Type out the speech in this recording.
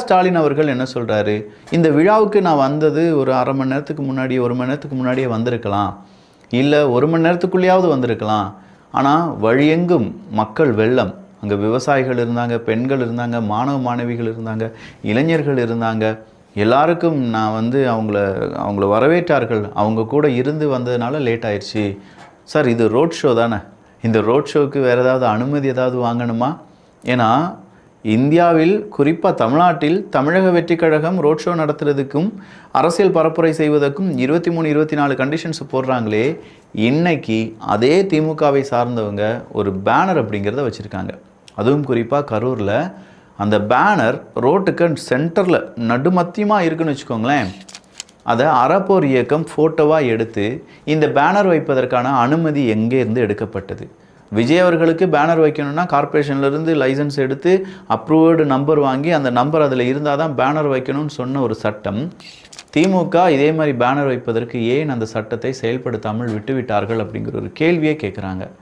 ஸ்டாலின் அவர்கள் என்ன சொல்கிறாரு, இந்த விழாவுக்கு நான் வந்தது ஒரு அரை மணி நேரத்துக்கு முன்னாடியே 1 மணி நேரத்துக்கு முன்னாடியே வந்திருக்கலாம், இல்லை 1 மணி நேரத்துக்குள்ளேயாவது வந்திருக்கலாம். ஆனால் வழியெங்கும் மக்கள் வெள்ளம், அங்கே விவசாயிகள் இருந்தாங்க, பெண்கள் இருந்தாங்க, மாணவ மாணவிகள் இருந்தாங்க, இளைஞர்கள் இருந்தாங்க. எல்லாருக்கும் நான் அவங்கள வரவேற்றார்கள். அவங்க கூட இருந்து வந்ததுனால லேட் ஆயிடுச்சு. சார், இது ரோட் ஷோ தானே. இந்த ரோட் ஷோவுக்கு வேறு ஏதாவது அனுமதி ஏதாவது வாங்கணுமா? ஏன்னா இந்தியாவில் குறிப்பாக தமிழ்நாட்டில் தமிழக வெற்றி கழகம் ரோட் ஷோ நடத்துறதுக்கும் அரசியல் பரப்புரை செய்வதற்கும் 23, 24 கண்டிஷன்ஸ் போடுறாங்களே. இன்னைக்கு அதே திமுகவை சார்ந்தவங்க ஒரு பேனர் அப்படிங்கிறத வச்சுருக்காங்க. அதுவும் குறிப்பாக கரூரில் அந்த பேனர் ரோட்டுக்கு சென்டரில் நடுமத்தியமாக இருக்குன்னு வச்சுக்கோங்களேன். அதை அறப்போர் இயக்கம் ஃபோட்டோவாக எடுத்து இந்த பேனர் வைப்பதற்கான அனுமதி எங்கேருந்து எடுக்கப்பட்டது? விஜய் அவர்களுக்கு பேனர் வைக்கணும்னா கார்ப்பரேஷன்லேருந்து லைசன்ஸ் எடுத்து அப்ரூவ்டு நம்பர் வாங்கி அந்த நம்பர் அதில் இருந்தால் தான் பேனர் வைக்கணும்னு சொன்ன ஒரு சட்டம், திமுக இதே மாதிரி பேனர் வைப்பதற்கு ஏன் அந்த சட்டத்தை செயல்படுத்தாமல் விட்டுவிட்டார்கள் அப்படிங்கிற ஒரு கேள்வியே கேட்குறாங்க.